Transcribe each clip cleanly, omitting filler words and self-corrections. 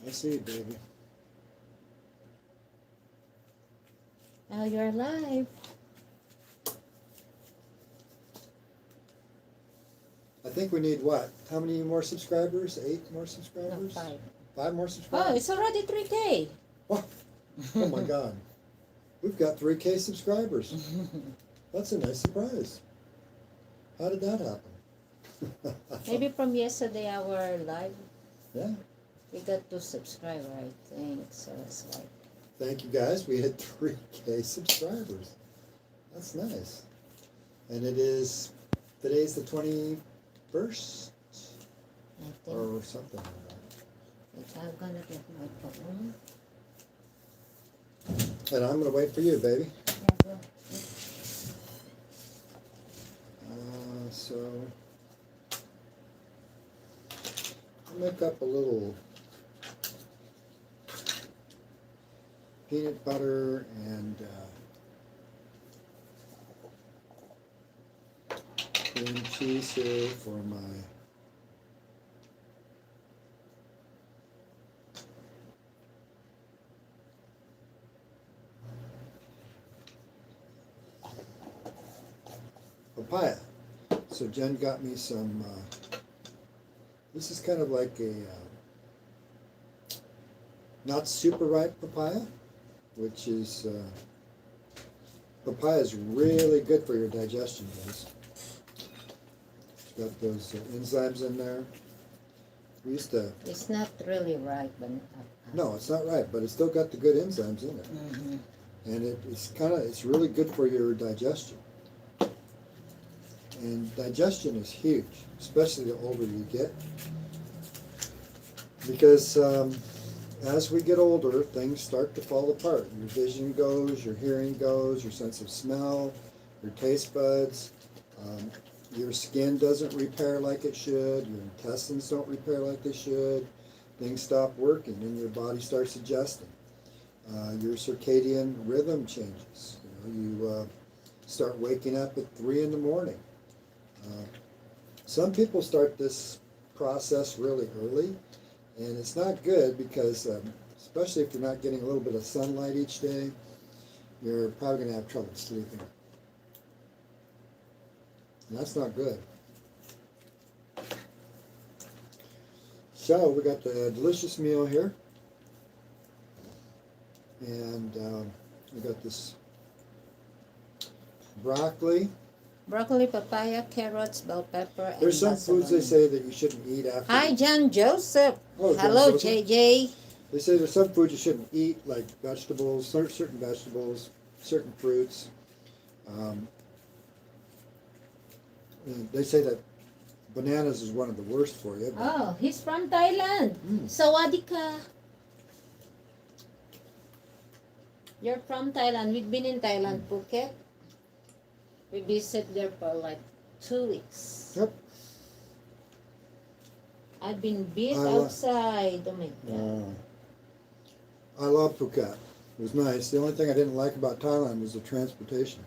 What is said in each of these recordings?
I see you, baby. Now you're live. I think we need what? How many more subscribers? 8 more No, subscribers? 5. 5 more Oh, subscribers? it's already 3K. Oh, oh my God. We've got 3K subscribers. That's a nice surprise. How did that happen? Maybe from yesterday our live, Yeah. we got 2 subscribers, I think. So it's like, Thank you guys. We had 3K subscribers. That's nice. And today's the 21st I think. or something like that. I'm gonna get my phone. And I'm going to wait for you, baby. Yeah, go. So I'll make up a little peanut butter and cream cheese here for my papaya. So Jen got me some, this is kind of like a not super ripe papaya, which is, papaya is really good for your digestion, guys. It's got those enzymes in there. We used to, It's not really ripe, but no, it's not ripe, but it's still got the good enzymes in it. Mm-hmm. And it's really good for your digestion. And digestion is huge, especially the older you get. Because as we get older, things start to fall apart. Your vision goes, your hearing goes, your sense of smell, your taste buds. Your skin doesn't repair like it should. Your intestines don't repair like they should. Things stop working and your body starts adjusting. Your circadian rhythm changes. You start waking up at 3 in the morning. Some people start this process really early, and it's not good because, especially if you're not getting a little bit of sunlight each day, you're probably going to have trouble sleeping. And that's not good. So we got the delicious meal here, and we got this broccoli. Broccoli, papaya, carrots, bell pepper, and There's some foods they basil. say that you shouldn't eat after. Hi, John Joseph. Oh, John Hello, Joseph. JJ. They say there's some foods you shouldn't eat, like vegetables, certain vegetables, certain fruits. And they say that bananas is one of the worst for you. But Oh, he's from Thailand. Sawadee ka. You're from Thailand. We've been in Thailand, Phuket. We visited there for like 2 weeks. Yep. I've been beat I lo- outside. Oh my God. I love Phuket. It was nice. The only thing I didn't like about Thailand was the transportation.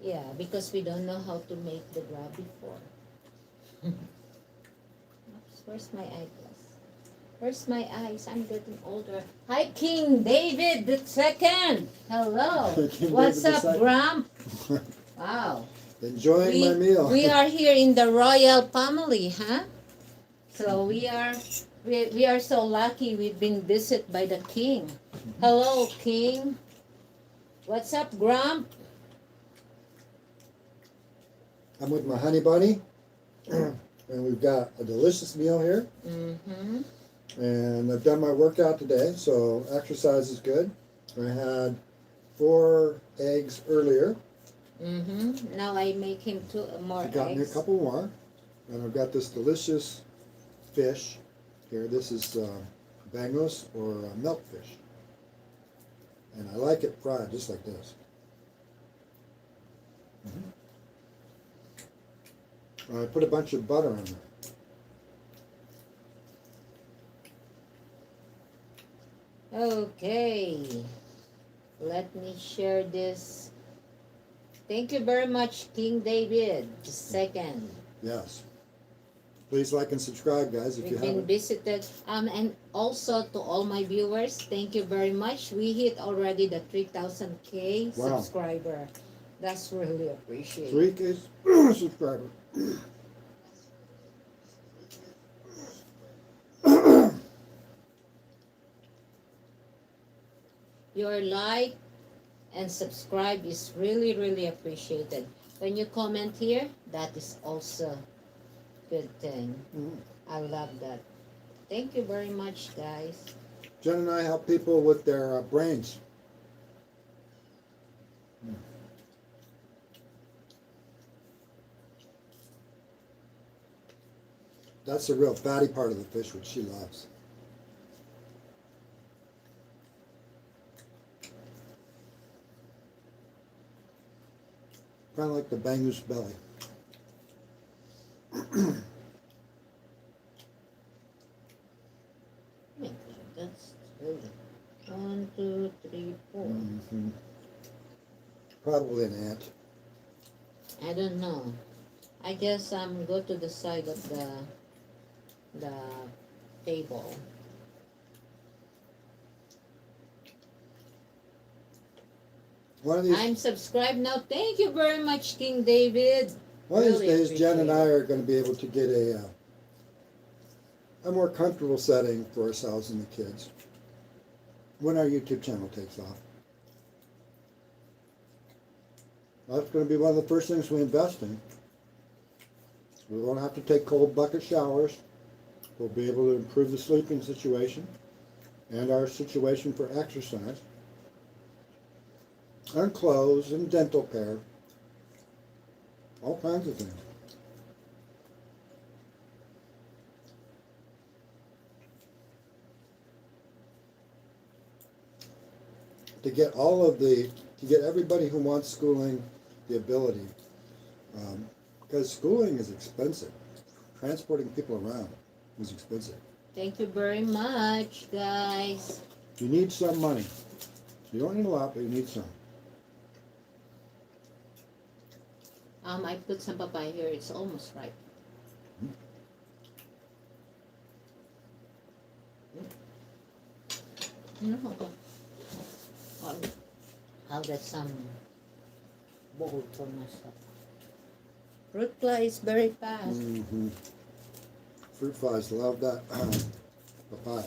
Yeah, because we don't know how to make the grab before. Oops, where's my eyeglass? Where's my eyes? I'm getting older. Hi, King David II. Hello. King What's David up, II. Grump? Wow. Enjoying my meal. We are here in the royal family, huh? So we are so lucky we've been visited by the king. Hello, King. What's up, Grump? I'm with my honey bunny, and we've got a delicious meal here. Mm-hmm. And I've done my workout today, so exercise is good. I had 4 eggs earlier. Mm-hmm. Now I make him 2 more I got me a eggs. couple more, and I've got this delicious fish here. This is bangos or milkfish, and I like it fried just like this. I put a bunch of butter on there. Okay. Let me share this. Thank you very much, King David II. Yes. Please like and subscribe, guys, if you We've been haven't. visited. And also to all my viewers, thank you very much. We hit already the 3,000K Wow. subscriber. That's really appreciated. 3K subscriber. Your like and subscribe is really, really appreciated. When you comment here, that is also good thing. Mhm. I love that. Thank you very much, guys. Jen and I help people with their brains. That's the real fatty part of the fish, which she loves. Kind of like the bangus belly. Yeah, that's really 1, 2, 3, 4. Mhm. Probably an ant. I don't know. I guess go to the side of the table. One of these, I'm subscribed now. Thank you very much, King David. one of these Really days, Jen and I appreciate are going to be able to get a more comfortable setting for ourselves and the kids when our YouTube channel takes off. That's going to be one of the first things we invest in. We won't have to take cold bucket showers. We'll be able to improve the sleeping situation and our situation for exercise, and clothes and dental care, all kinds of things. To get everybody who wants schooling the ability, because schooling is expensive. Transporting people around is expensive. Thank you very much, guys. You need some money. You don't need a lot, but you need some. I put some papaya here. It's almost ripe. No, I'll get some bowl for myself. Fruit fly is very fast. Mm-hmm. Fruit flies love that papaya.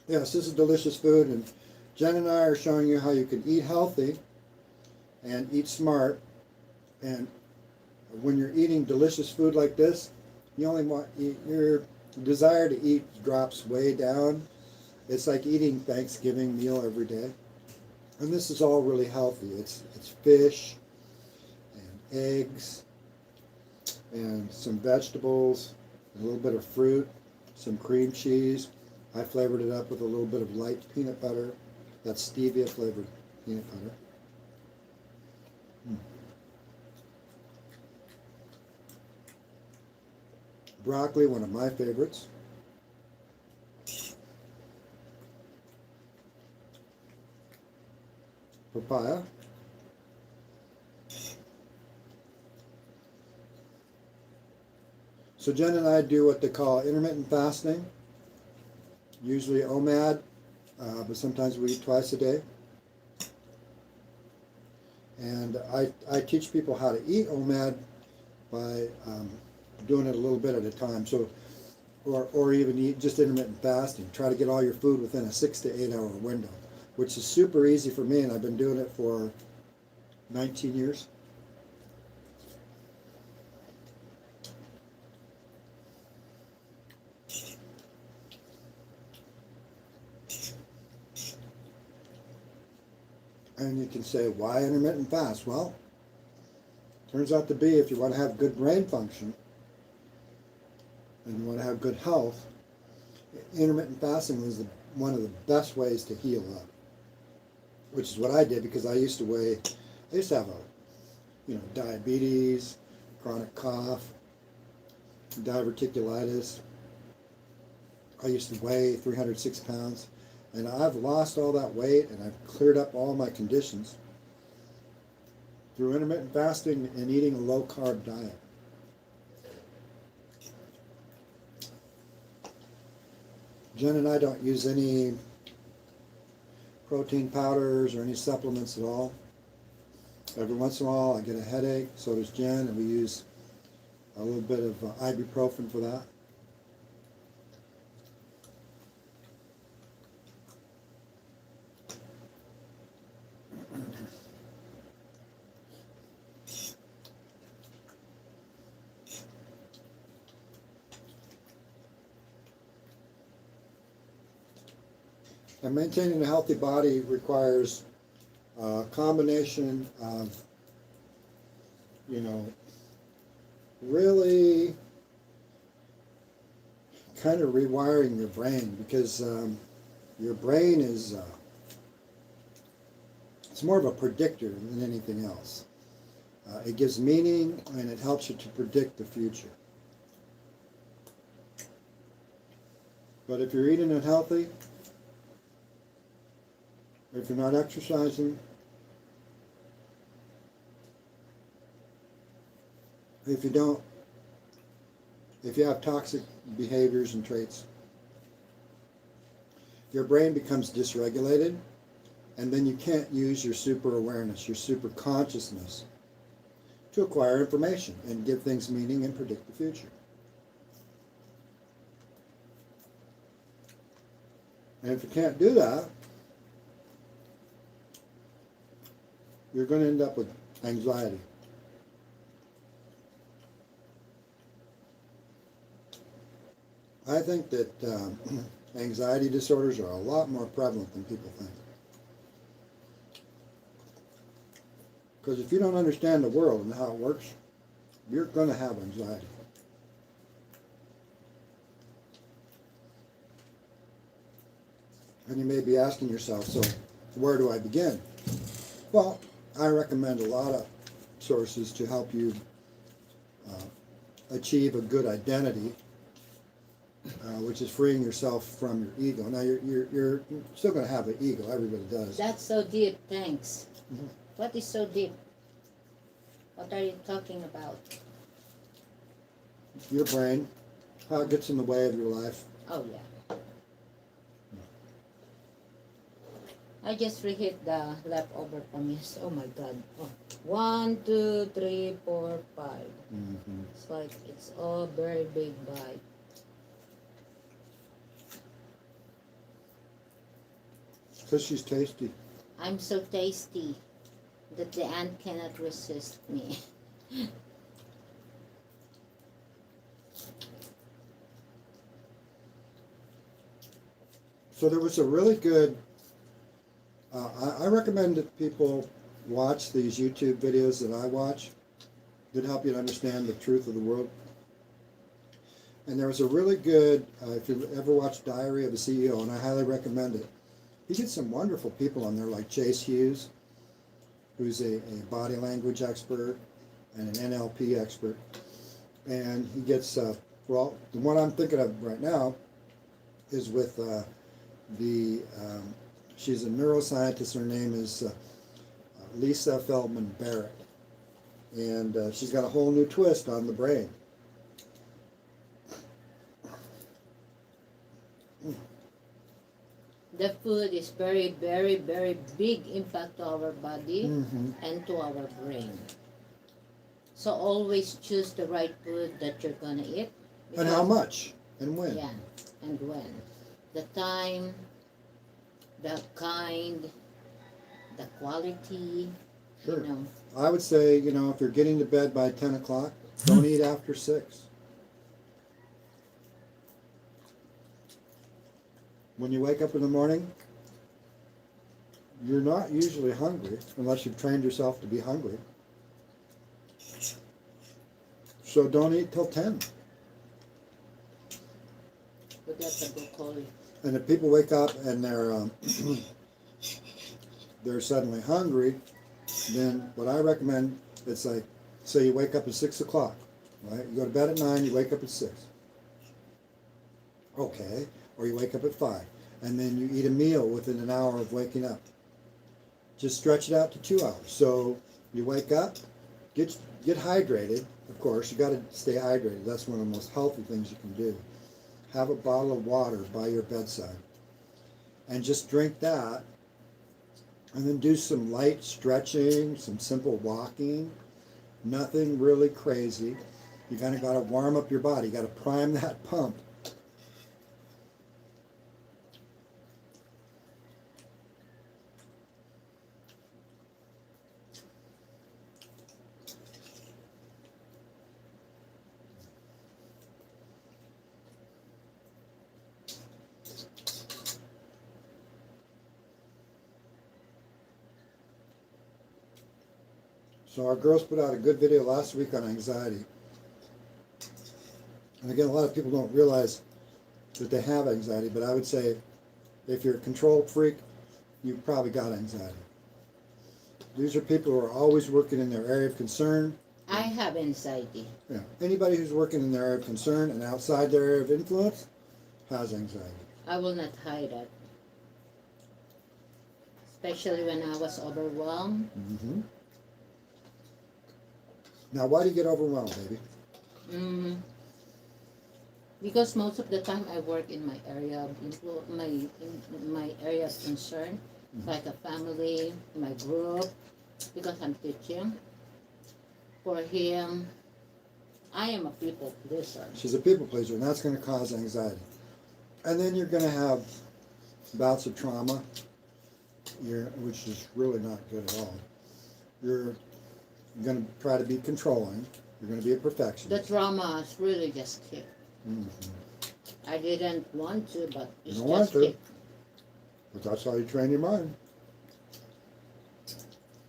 Yes, this is delicious food, and Jen and I are showing you how you can eat healthy and eat smart. And when you're eating delicious food like this, you only want your desire to eat drops way down. It's like eating Thanksgiving meal every day, and this is all really healthy. It's fish and eggs and some vegetables, a little bit of fruit, some cream cheese. I flavored it up with a little bit of light peanut butter. That's stevia flavored peanut butter. Broccoli, one of my favorites. Papaya. So Jen and I do what they call intermittent fasting. Usually OMAD, but sometimes we eat twice a day. And I teach people how to eat OMAD by doing it a little bit at a time. So, or even eat just intermittent fasting. Try to get all your food within a 6 to 8 hour window, which is super easy for me, and I've been doing it for 19 years. And you can say, why intermittent fast? Well, turns out to be if you want to have good brain function and you want to have good health, intermittent fasting was one of the best ways to heal up, which is what I did because I used to have diabetes, chronic cough, diverticulitis. I used to weigh 306 pounds, and I've lost all that weight and I've cleared up all my conditions through intermittent fasting and eating a low-carb diet. Jen and I don't use any protein powders or any supplements at all. Every once in a while I get a headache, so does Jen, and we use a little bit of ibuprofen for that. And maintaining a healthy body requires a combination of, really kind of rewiring your brain, because your brain is, it's more of a predictor than anything else. It gives meaning and it helps you to predict the future. But if you're eating unhealthy, if you're not exercising, if you have toxic behaviors and traits, your brain becomes dysregulated, and then you can't use your super awareness, your super consciousness to acquire information and give things meaning and predict the future. And if you can't do that, you're going to end up with anxiety. I think that anxiety disorders are a lot more prevalent than people think. Because if you don't understand the world and how it works, you're going to have anxiety. And you may be asking yourself, so where do I begin? Well, I recommend a lot of sources to help you achieve a good identity, which is freeing yourself from your ego. Now, you're still going to have an ego. Everybody does. That's so deep. Thanks. Mm-hmm. What is so deep? What are you talking about? Your brain, how it gets in the way of your life. Oh, yeah. I just reheat the leftover from yes. Oh my God. Oh. 1, 2, 3, 4, 5. Mm-hmm. It's like it's all very big bite. Because she's tasty. I'm so tasty that the ant cannot resist me. So there was a really good, I recommend that people watch these YouTube videos that I watch that help you to understand the truth of the world. And there was a really good, if you ever watch Diary of a CEO, and I highly recommend it, you get some wonderful people on there like Chase Hughes, who's a body language expert and an NLP expert. And he gets, well, the one I'm thinking of right now is with she's a neuroscientist. Her name is Lisa Feldman Barrett. And she's got a whole new twist on the brain. The food is very, very, very big impact to our body and to our brain. So always choose the right food that you're gonna eat. And how much and when. Yeah, and when. The time, the kind, the quality, Sure. you know. I would say, if you're getting to bed by 10 o'clock, don't eat after 6. When you wake up in the morning, you're not usually hungry unless you've trained yourself to be hungry. So don't eat till 10. that's a broccoli. And if people wake up and they're suddenly hungry, then what I recommend, it's like, say you wake up at 6 o'clock, right? You go to bed at 9, you wake up at 6. Okay, or you wake up at 5, and then you eat a meal within an hour of waking up. Just stretch it out to 2 hours. So you wake up, get hydrated. Of course, you got to stay hydrated. That's one of the most healthy things you can do. Have a bottle of water by your bedside, and just drink that, and then do some light stretching, some simple walking. Nothing really crazy. You kind of got to warm up your body. You got to prime that pump. So our girls put out a good video last week on anxiety. And again, a lot of people don't realize that they have anxiety, but I would say if you're a control freak, you've probably got anxiety. These are people who are always working in their area of concern. I have anxiety. Yeah. Anybody who's working in their area of concern and outside their area of influence has anxiety. I will not hide it. Especially when I was overwhelmed. Mm-hmm. Now, why do you get overwhelmed, baby? Because most of the time I work in my area of my area of concern, like a family, my group, because I'm teaching. For him, I am a people pleaser. She's a people pleaser, and that's going to cause anxiety. And then you're going to have bouts of trauma, which is really not good at all. You're going to try to be controlling. You're going to be a perfectionist. The trauma is really just kicked. Mm-hmm. I didn't want to, but it's You don't want just to, kicked. but that's how you train your mind.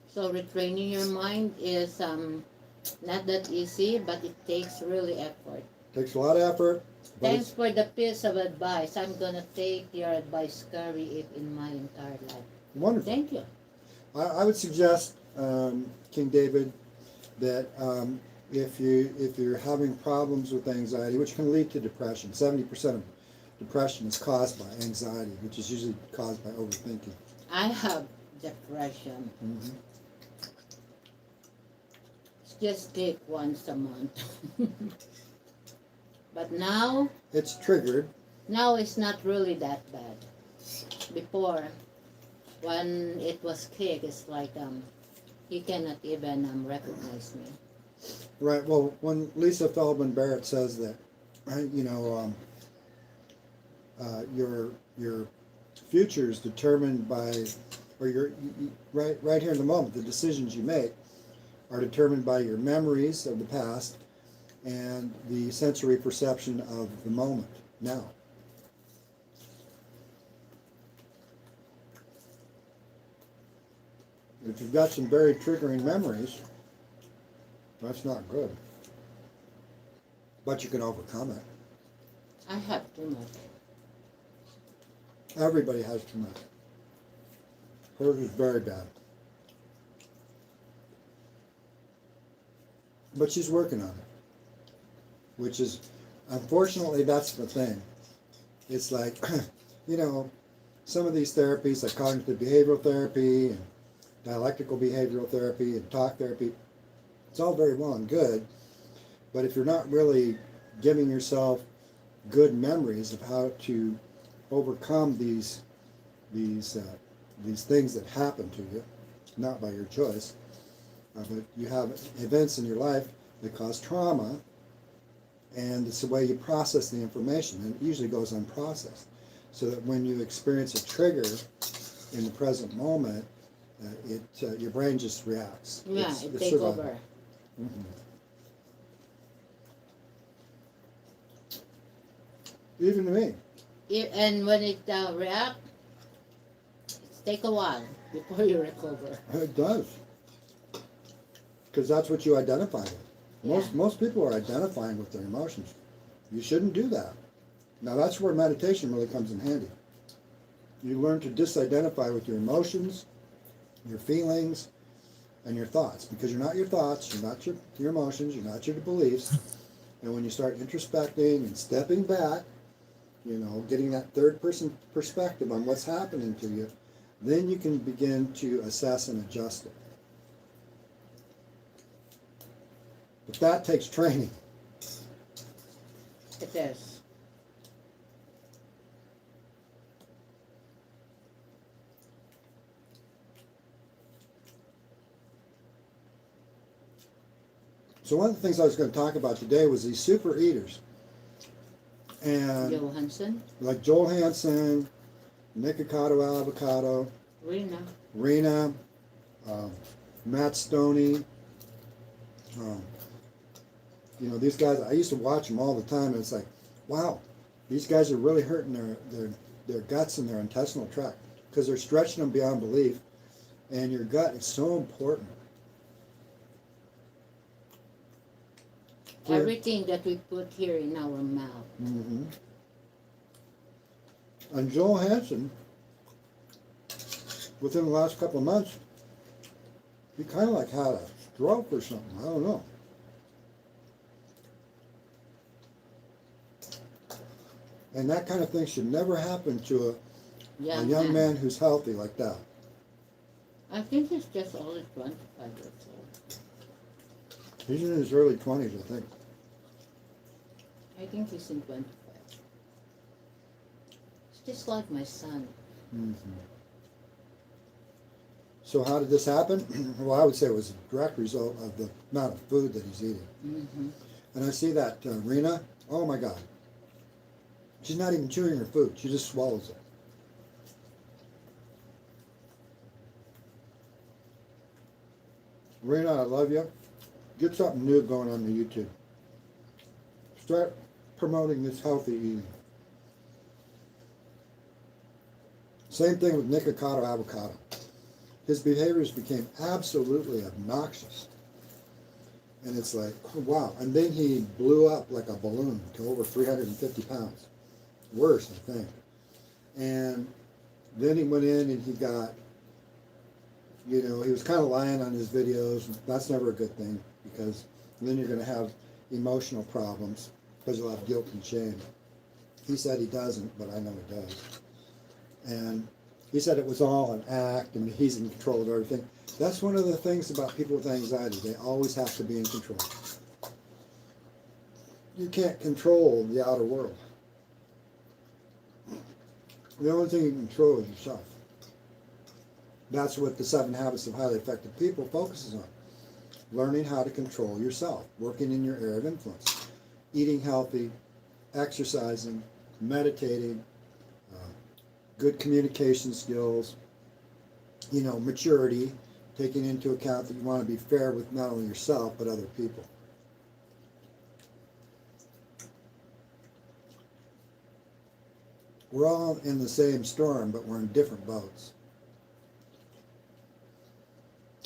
So retraining your mind is not that easy, but it takes really effort. Takes a lot of effort. Thanks for the piece of advice. I'm gonna take your advice, carry it in my entire life. Wonderful. Thank you. I would suggest, King David, that if you're having problems with anxiety, which can lead to depression, 70% of depression is caused by anxiety, which is usually caused by overthinking. I have depression. Mm-hmm. Just take once a month. But now It's triggered. it's not really that bad. Before, when it was kicked, it's like he cannot even recognize me. Right. Well, when Lisa Feldman Barrett says that, your future is determined by, or right here in the moment, the decisions you make are determined by your memories of the past and the sensory perception of the moment now. If you've got some very triggering memories, that's not good. But you can overcome it. I have too much. Everybody has too much. Hers is very bad. But she's working on it. Which is, unfortunately, that's the thing. It's like, some of these therapies, like cognitive behavioral therapy and dialectical behavioral therapy and talk therapy, it's all very well and good, but if you're not really giving yourself good memories of how to overcome these things that happen to you, not by your choice, but you have events in your life that cause trauma, and it's the way you process the information, and it usually goes unprocessed, so that when you experience a trigger in the present moment, your brain just reacts. Yeah, It's it takes survival. over. Mm-hmm. Even to me. And when it reacts, it takes a while before you recover. It does. Because that's what you identify with. Most people are identifying with their emotions. You shouldn't do that. Now that's where meditation really comes in handy. You learn to disidentify with your emotions, your feelings, and your thoughts. Because you're not your thoughts, you're not your emotions, you're not your beliefs. And when you start introspecting and stepping back, you know, getting that third person perspective on what's happening to you, then you can begin to assess and adjust it. But that takes training. It is. So one of the things I was going to talk about today was these super eaters. And Johansson, like Joel Hansen, Nikocado Avocado, Rena, Matt Stoney, you know, these guys, I used to watch them all the time, and it's like, wow, these guys are really hurting their guts and their intestinal tract because they're stretching them beyond belief, and your gut is so important. everything that we put here in our mouth. Mm-hmm. And Joel Hansen, within the last couple of months, he kind of like had a stroke or something. I don't know. And that kind of thing should never happen to a young man who's healthy like that. I think he's just only 25 years old. He's in his early 20s, I think. I think he's in 25. It's just like my son. Mm-hmm. So how did this happen? Well, I would say it was a direct result of the amount of food that he's eating. Mm-hmm. And I see that Rena, oh my God. She's not even chewing her food. She just swallows it. Rena, I love you. Get something new going on the YouTube. Start promoting this healthy eating. Same thing with Nikocado Avocado. His behaviors became absolutely obnoxious. And it's like, oh, wow. And then he blew up like a balloon to over 350 pounds. Worse, I think. And then he went in and he got, you know, he was kind of lying on his videos. That's never a good thing because then you're going to have emotional problems because you'll have guilt and shame. He said he doesn't, but I know he does. And he said it was all an act and he's in control of everything. That's one of the things about people with anxiety. They always have to be in control. You can't control the outer world. The only thing you can control is yourself. That's what the 7 Habits of Highly Effective People focuses on. Learning how to control yourself, working in your area of influence, eating healthy, exercising, meditating, good communication skills, you know, maturity, taking into account that you want to be fair with not only yourself but other people. We're all in the same storm, but we're in different boats.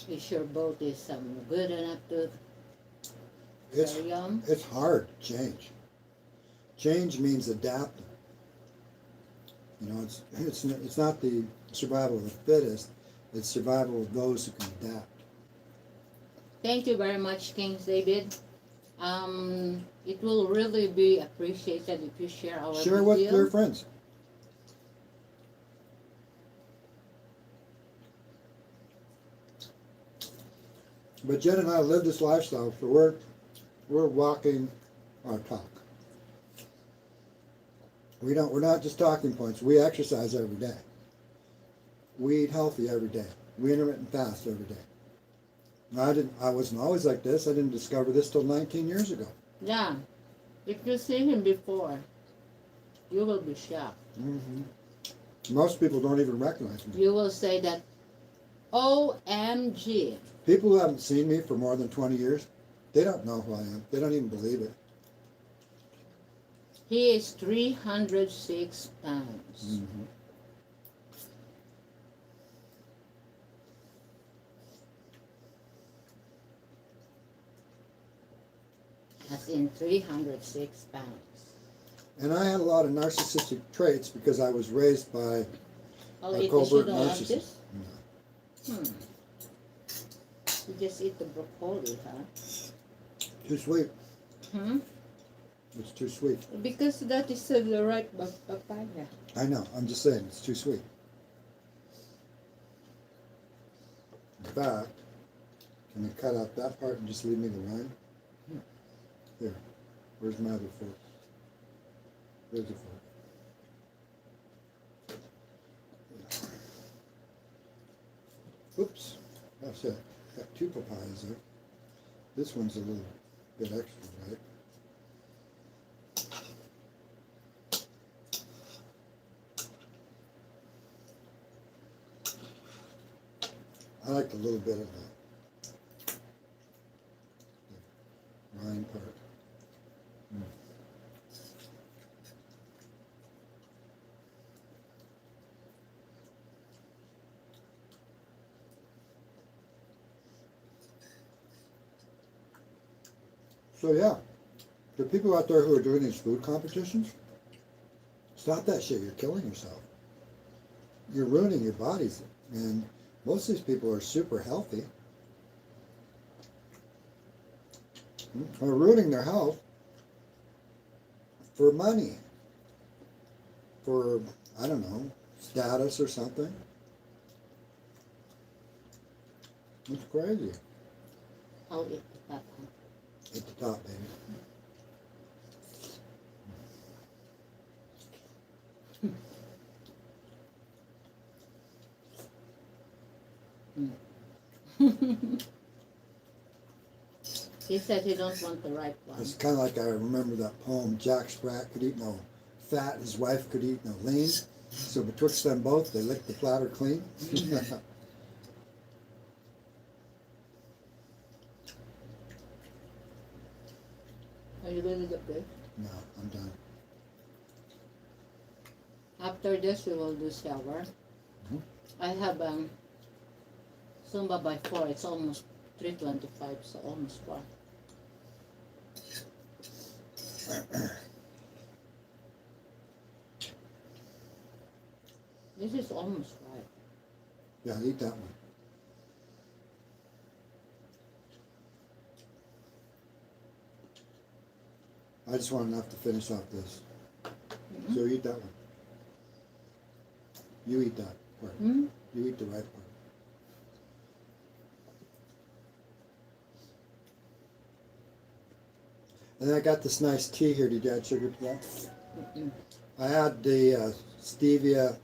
Is your boat is good enough to carry on? It's hard to change. Change means adapting. You know, it's not the survival of the fittest, it's survival of those who can adapt. Thank you very much, King David. It will really be appreciated if you share our Share video. with your friends. But Jen and I live this lifestyle, so we're walking our talk. We're not just talking points. We exercise every day. We eat healthy every day. We intermittent fast every day. Now, I wasn't always like this. I didn't discover this till 19 years ago. Yeah. If you see him before, you will be shocked. Mm-hmm. Most people don't even recognize me. You will say that, OMG. People who haven't seen me for more than 20 years, they don't know who I am. They don't even believe it. He is 306 pounds. Mm-hmm. As in 306 pounds. And I had a lot of narcissistic traits because I was raised by Oh, a eat this, you covert don't want narcissist. this? You just eat the broccoli, huh? Too sweet. Hmm? It's too sweet. Because that is the right papaya. I know. I'm just saying it's too sweet. In fact, can you cut out that part and just leave me the rind? Here. Where's my other fork? There's a fork. Oops. That's it. Got two papayas there. This one's a little bit extra, right? I like a little bit of the rind part. So yeah, the people out there who are doing these food competitions, stop that shit. You're killing yourself. You're ruining your bodies. And most of these people are super healthy. They're ruining their health for money. For, I don't know, status or something. It's crazy. I'll eat the papaya. At the top, baby. He said he don't want the ripe one. It's kind of like I remember that poem, Jack Sprat could eat no fat, his wife could eat no lean. So betwixt them both, they licked the platter clean. Are you going to the bed? No, I'm done. After this, we will do shower. I have Zumba by 4. It's almost 3:25, so almost 4. This is almost right. Yeah, eat that one. I just want enough to finish off this. So eat that one. You eat that part. You eat the right part. And I got this nice tea here. Did you add sugar to that? I had the stevia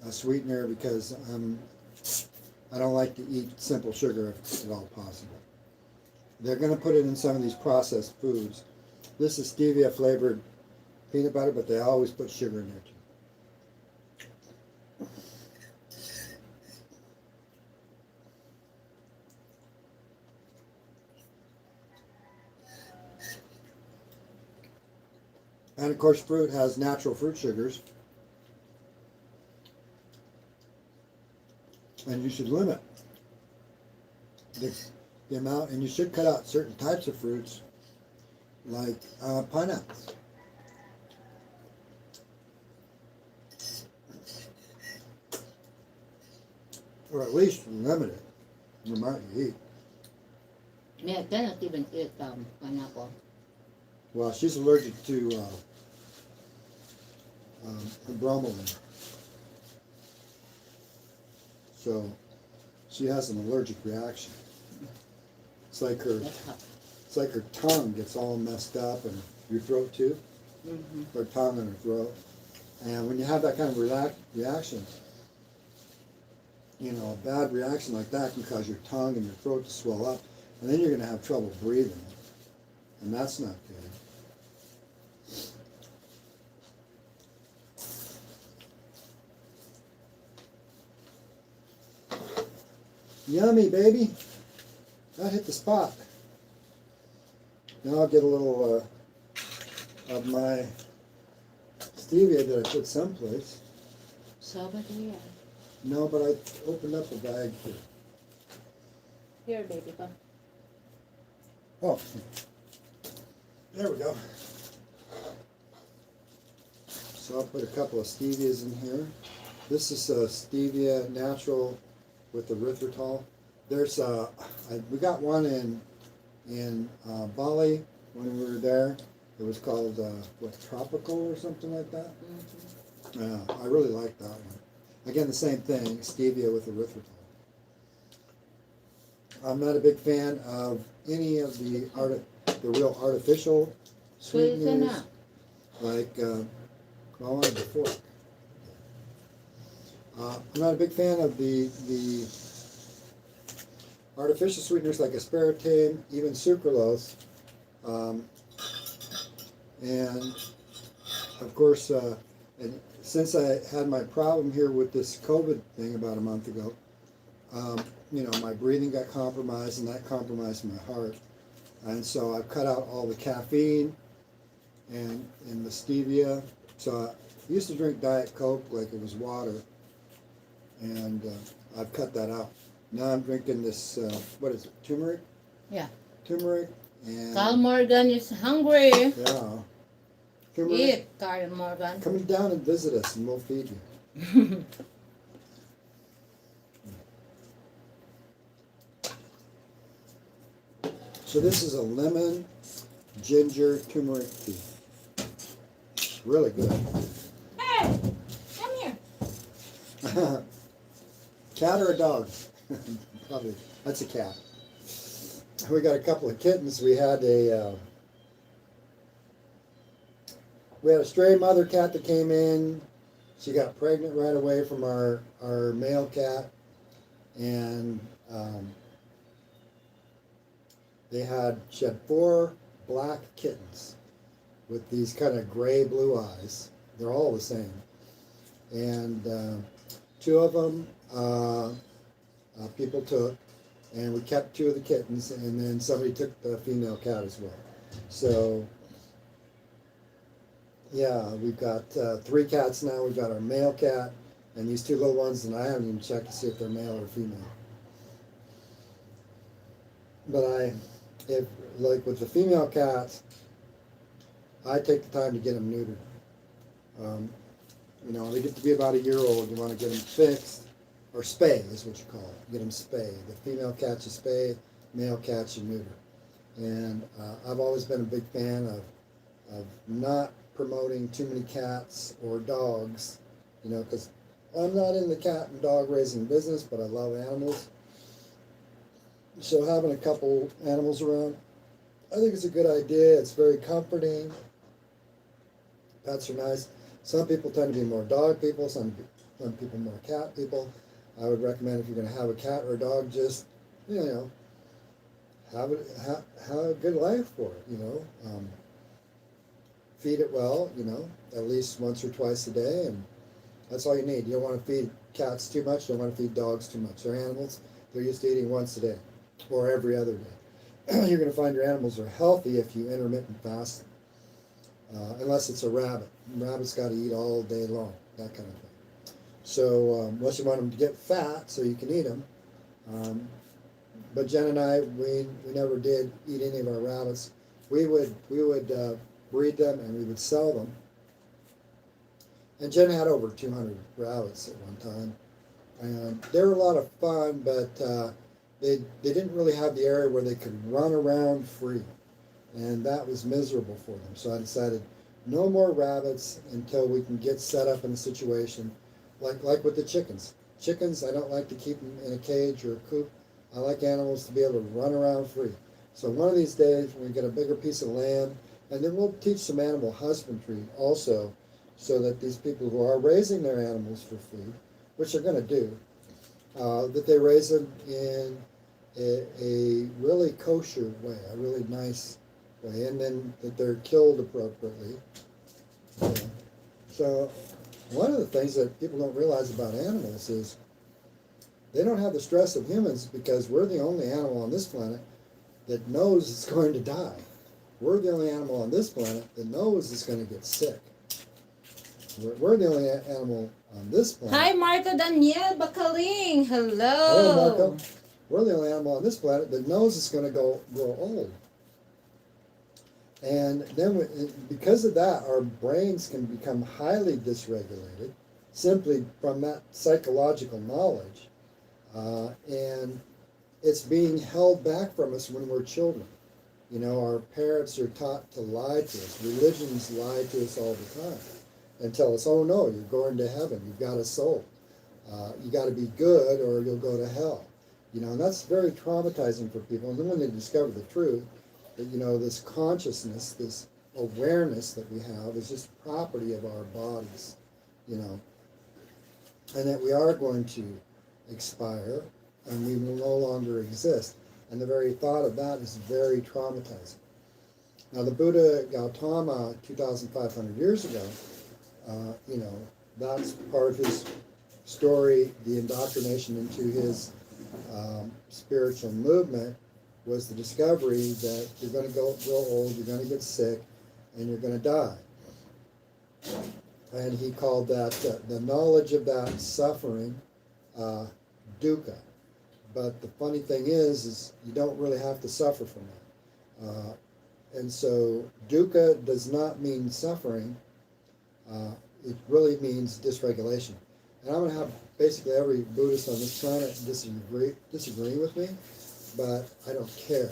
sweetener because I don't like to eat simple sugar if at all possible. They're going to put it in some of these processed foods. This is stevia flavored peanut butter, but they always put sugar in there too. And of course, fruit has natural fruit sugars. And you should limit the amount, and you should cut out certain types of fruits, like pineapples. Or at least limit it, the amount you eat. Me, I cannot even eat pineapple. Well, she's allergic to bromelain. So she has an allergic reaction. It's like her tongue gets all messed up, and your throat too. Her tongue and her throat. And when you have that kind of reaction, you know, a bad reaction like that can cause your tongue and your throat to swell up, and then you're going to have trouble breathing, and that's not good. Yummy, baby. That hit the spot. Now I'll get a little of my stevia that I put someplace. Sabadilla. No, but I opened up the bag here. Here, baby, come. Oh, there we go. So I'll put a couple of stevias in here. This is a stevia natural with erythritol. There's we got one in Bali when we were there. It was called tropical or something like that. Yeah, I really like that one. Again, the same thing, stevia with erythritol. I'm not a big fan of any of the real artificial sweeteners, like I wanted the fork. I'm not a big fan of the artificial sweeteners like aspartame, even sucralose, and of course, and since I had my problem here with this COVID thing about a month ago, my breathing got compromised, and that compromised my heart, and so I've cut out all the caffeine and the stevia. So I used to drink Diet Coke like it was water, and I've cut that out. Now I'm drinking this, what is it, turmeric? Yeah. Turmeric and... Carl Morgan is hungry. Yeah. Turmeric. Eat, Carl Morgan. Come down and visit us and we'll feed you. So this is a lemon ginger turmeric tea. Really good. Hey, come here. Cat or a dog? Probably. That's a cat. We got a couple of kittens. We had a stray mother cat that came in. She got pregnant right away from our male cat, and she had 4 black kittens with these kind of gray blue eyes. They're all the same, and 2 of them people took, and we kept 2 of the kittens, and then somebody took the female cat as well. So yeah, we've got 3 cats now. We've got our male cat and these 2 little ones, and I haven't even checked to see if they're male or female. But like with the female cats, I take the time to get them neutered. They get to be about a year old. You want to get them fixed, or spay is what you call it. Get them spay. The female cats you spay, male cats you neuter. And I've always been a big fan of not promoting too many cats or dogs, because I'm not in the cat and dog raising business, but I love animals. So having a couple animals around, I think it's a good idea. It's very comforting. Pets are nice. Some people tend to be more dog people, some people more cat people. I would recommend if you're going to have a cat or a dog, just, have a good life for it, feed it well, at least once or twice a day, and that's all you need. You don't want to feed cats too much, you don't want to feed dogs too much. They're animals, they're used to eating once a day, or every other day. You're going to find your animals are healthy if you intermittent fast, unless it's a rabbit. Rabbit's got to eat all day long, that kind of thing. So unless you want them to get fat so you can eat them. But Jen and I, we never did eat any of our rabbits. We would breed them and we would sell them. And Jen had over 200 rabbits at one time. And they were a lot of fun, but they didn't really have the area where they could run around free. And that was miserable for them. So I decided no more rabbits until we can get set up in a situation like with the chickens. Chickens, I don't like to keep them in a cage or a coop. I like animals to be able to run around free. So one of these days, when we get a bigger piece of land, and then we'll teach some animal husbandry also, so that these people who are raising their animals for food, which they're going to do, that they raise them in a really kosher way, a really nice way, and then that they're killed appropriately. So one of the things that people don't realize about animals is they don't have the stress of humans, because we're the only animal on this planet that knows it's going to die. We're the only animal on this planet that knows it's going to get sick. We're the only animal on this planet. Hi, Marco Daniel Bacaling. Hello. Hello, Marco. We're the only animal on this planet that knows it's going to grow old. And then, because of that, our brains can become highly dysregulated simply from that psychological knowledge. And it's being held back from us when we're children. You know, our parents are taught to lie to us. Religions lie to us all the time and tell us, oh no, you're going to heaven. You've got a soul. You got to be good or you'll go to hell. You know, and that's very traumatizing for people. And then when they discover the truth, that, you know, this consciousness, this awareness that we have is just property of our bodies, you know, and that we are going to expire and we will no longer exist. And the very thought of that is very traumatizing. Now, the Buddha Gautama, 2,500 years ago, you know, that's part of his story, the indoctrination into his spiritual movement was the discovery that you're going to grow old, you're going to get sick, and you're going to die. And he called that, the knowledge of that suffering, dukkha. But the funny thing is you don't really have to suffer from it. And so dukkha does not mean suffering. It really means dysregulation. And I'm going to have basically every Buddhist on this planet disagreeing with me, but I don't care.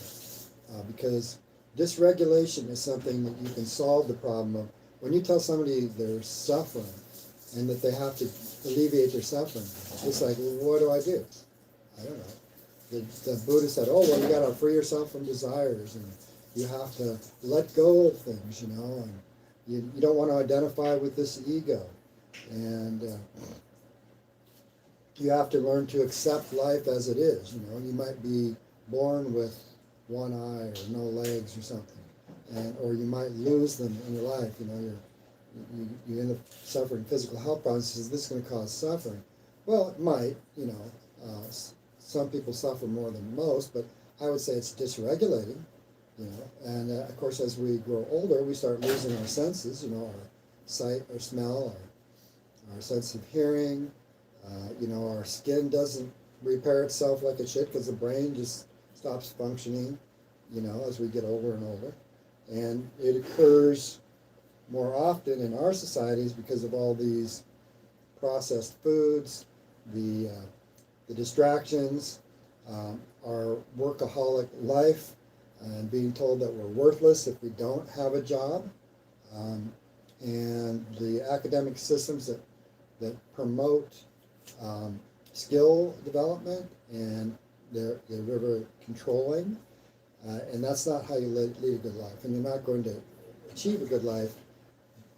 Because dysregulation is something that you can solve the problem of. When you tell somebody they're suffering and that they have to alleviate their suffering, it's like, well, what do I do? I don't know. The Buddha said, oh, well, you got to free yourself from desires, and you have to let go of things, you know, and you don't want to identify with this ego. And you have to learn to accept life as it is, you know. You might be born with one eye or no legs or something, or you might lose them in your life, you know, you end up suffering physical health problems. Is this going to cause suffering? Well, it might, you know. Some people suffer more than most, but I would say it's dysregulating, you know. And of course, as we grow older, we start losing our senses, you know, our sight, our smell, our sense of hearing. You know, our skin doesn't repair itself like it should because the brain just stops functioning, you know, as we get older and older. And it occurs more often in our societies because of all these processed foods, the distractions, our workaholic life, and being told that we're worthless if we don't have a job, and the academic systems that promote skill development and they're very controlling, and that's not how you lead a good life, and you're not going to achieve a good life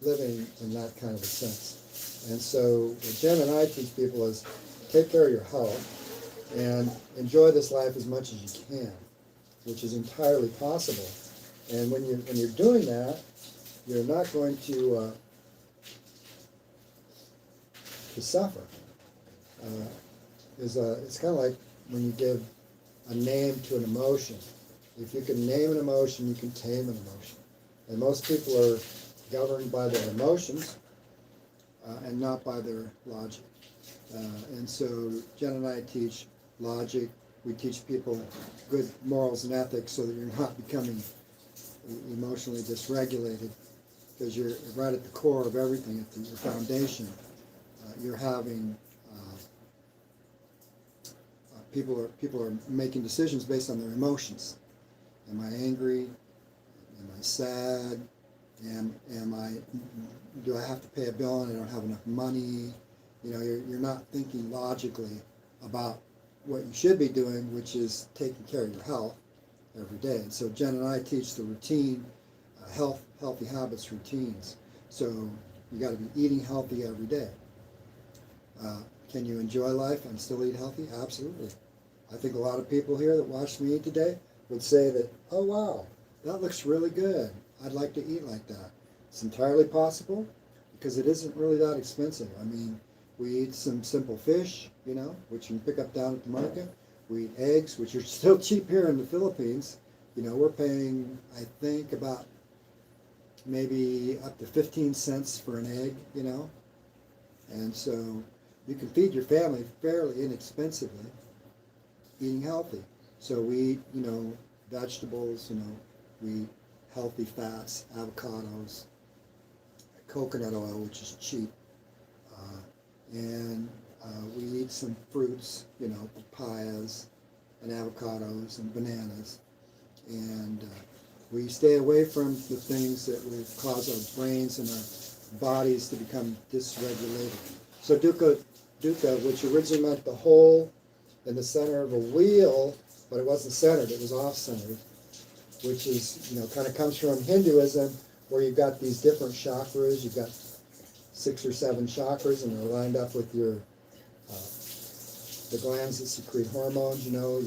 living in that kind of a sense. And so what Jen and I teach people is take care of your health and enjoy this life as much as you can, which is entirely possible. And when you're doing that, you're not going to suffer. It's kind of like when you give a name to an emotion. If you can name an emotion, you can tame an emotion. And most people are governed by their emotions and not by their logic. And so Jen and I teach logic. We teach people good morals and ethics so that you're not becoming emotionally dysregulated, because you're right at the core of everything, at your foundation. You're having people are making decisions based on their emotions. Am I angry? Am I sad? Do I have to pay a bill and I don't have enough money? You know, you're not thinking logically about what you should be doing, which is taking care of your health every day. And so Jen and I teach the routine, healthy habits routines. So you got to be eating healthy every day. Can you enjoy life and still eat healthy? Absolutely. I think a lot of people here that watched me eat today would say that, oh wow, that looks really good. I'd like to eat like that. It's entirely possible because it isn't really that expensive. I mean, we eat some simple fish, you know, which you can pick up down at the market. We eat eggs, which are still cheap here in the Philippines. You know, we're paying, I think, about maybe up to 15 cents for an egg, you know. And so you can feed your family fairly inexpensively eating healthy. So we eat, you know, vegetables, you know, we eat healthy fats, avocados, coconut oil, which is cheap, and we eat some fruits, papayas and avocados and bananas, and we stay away from the things that will cause our brains and our bodies to become dysregulated. So dukkha, which originally meant the hole in the center of a wheel, but it wasn't centered, it was off-centered, which is, kind of comes from Hinduism, where you've got these different chakras. You've got 6 or 7 chakras, and they're lined up with your the glands that secrete hormones, your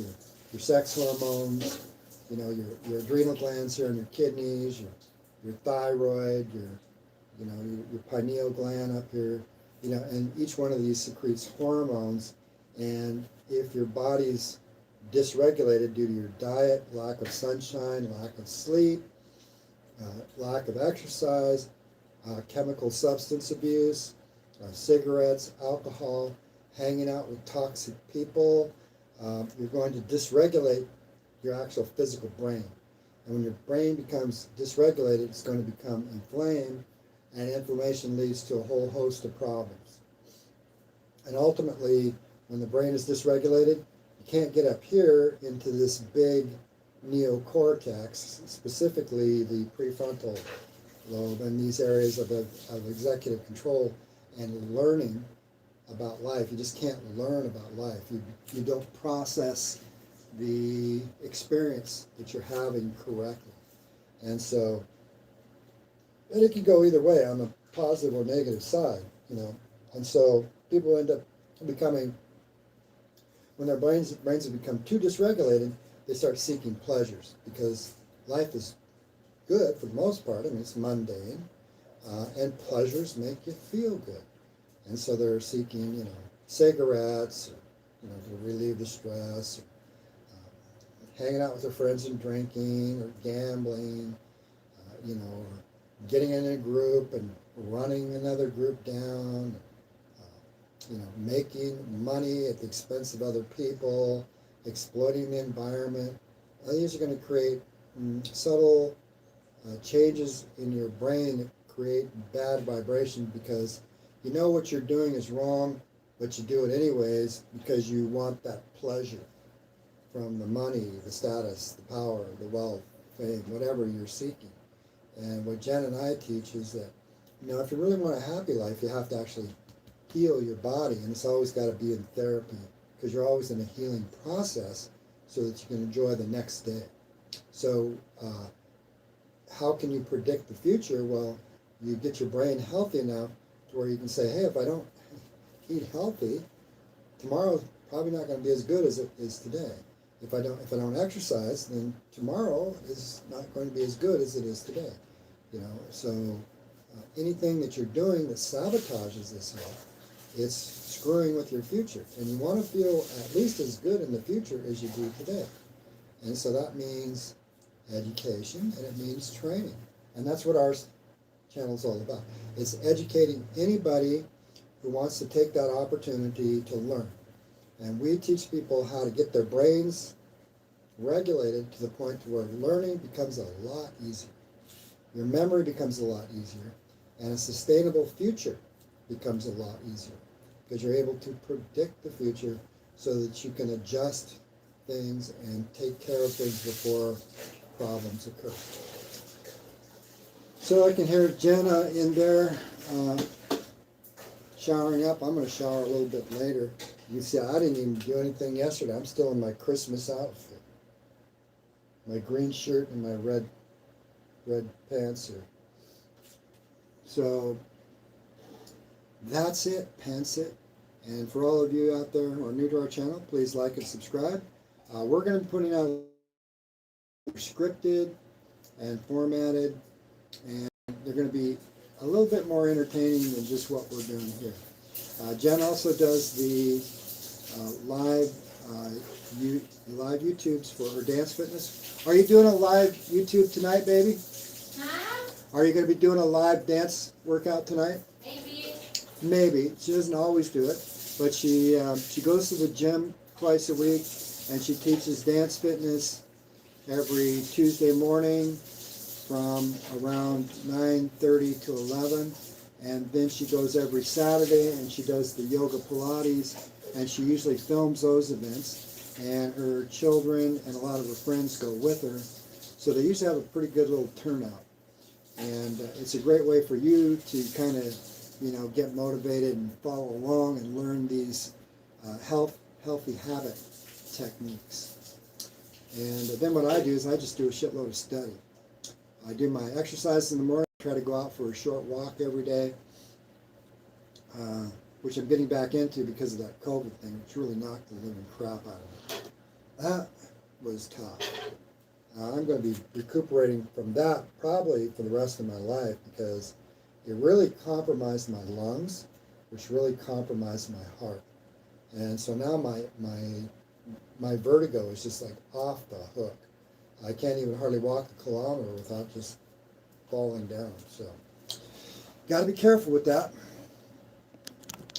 sex hormones, your adrenal glands here, and your kidneys, your thyroid, your pineal gland up here, and each one of these secretes hormones. And if your body's dysregulated due to your diet, lack of sunshine, lack of sleep, lack of exercise, chemical substance abuse, cigarettes, alcohol, hanging out with toxic people, you're going to dysregulate your actual physical brain. And when your brain becomes dysregulated, it's going to become inflamed, and inflammation leads to a whole host of problems. And ultimately, when the brain is dysregulated, you can't get up here into this big neocortex, specifically the prefrontal lobe, and these areas of executive control and learning about life. You just can't learn about life. You don't process the experience that you're having correctly. And so, and it can go either way, on the positive or negative side, And so people end up becoming, when their brains have become too dysregulated, they start seeking pleasures, because life is good for the most part. It's mundane, and pleasures make you feel good. And so they're seeking, cigarettes, or, to relieve the stress, or hanging out with their friends and drinking, or gambling, or getting in a group and running another group down, making money at the expense of other people, exploiting the environment. These are going to create subtle changes in your brain that create bad vibration, because you know what you're doing is wrong, but you do it anyways because you want that pleasure from the money, the status, the power, the wealth, fame, whatever you're seeking. And what Jen and I teach is that, if you really want a happy life, you have to actually heal your body, and it's always got to be in therapy, because you're always in a healing process so that you can enjoy the next day. So how can you predict the future? Well, you get your brain healthy enough to where you can say, hey, if I don't eat healthy, tomorrow's probably not going to be as good as it is today. If I don't exercise, then tomorrow is not going to be as good as it is today. So anything that you're doing that sabotages this health, it's screwing with your future. And you want to feel at least as good in the future as you do today. And so that means education, and it means training. And that's what our channel's all about. It's educating anybody who wants to take that opportunity to learn. And we teach people how to get their brains regulated to the point where learning becomes a lot easier. Your memory becomes a lot easier, and a sustainable future becomes a lot easier, because you're able to predict the future so that you can adjust things and take care of things before problems occur. So I can hear Jenna in there showering up. I'm going to shower a little bit later. You see, I didn't even do anything yesterday. I'm still in my Christmas outfit. My green shirt and my red pants here. So that's it, pants it. And for all of you out there who are new to our channel, please like and subscribe. We're going to be putting out scripted and formatted, and they're going to be a little bit more entertaining than just what we're doing here. Jen also does the live YouTubes for her dance fitness. Are you doing a live YouTube tonight, baby? Huh? Are you going to be doing a live dance workout tonight? Maybe. Maybe. She doesn't always do it, but she goes to the gym twice a week, and she teaches dance fitness every Tuesday morning from around 9:30 to 11. And then she goes every Saturday and she does the yoga Pilates, and she usually films those events, and her children and a lot of her friends go with her. So they usually have a pretty good little turnout. And it's a great way for you to kind of, get motivated and follow along and learn these healthy habit techniques. And then what I do is I just do a shitload of study. I do my exercise in the morning, try to go out for a short walk every day, which I'm getting back into because of that COVID thing, which really knocked the living crap out of me. That was tough. I'm going to be recuperating from that probably for the rest of my life, because it really compromised my lungs, which really compromised my heart. And so now my vertigo is just like off the hook. I can't even hardly walk a kilometer without just falling down. So got to be careful with that.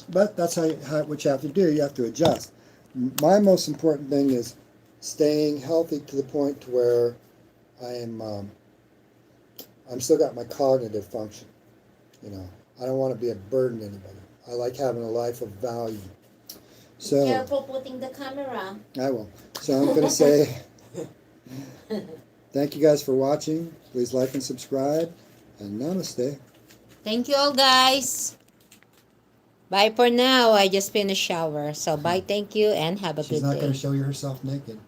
But that's what you have to do. You have to adjust. My most important thing is staying healthy to the point to where I'm still got my cognitive function. I don't want to be a burden to anybody. I like having a life of value. So Careful putting the camera. I will. So I'm going to say thank you guys for watching. Please like and subscribe, and namaste. Thank you all, guys. Bye for now. I just finished shower. So bye, thank you, and have a She's good not day. going to show you herself naked.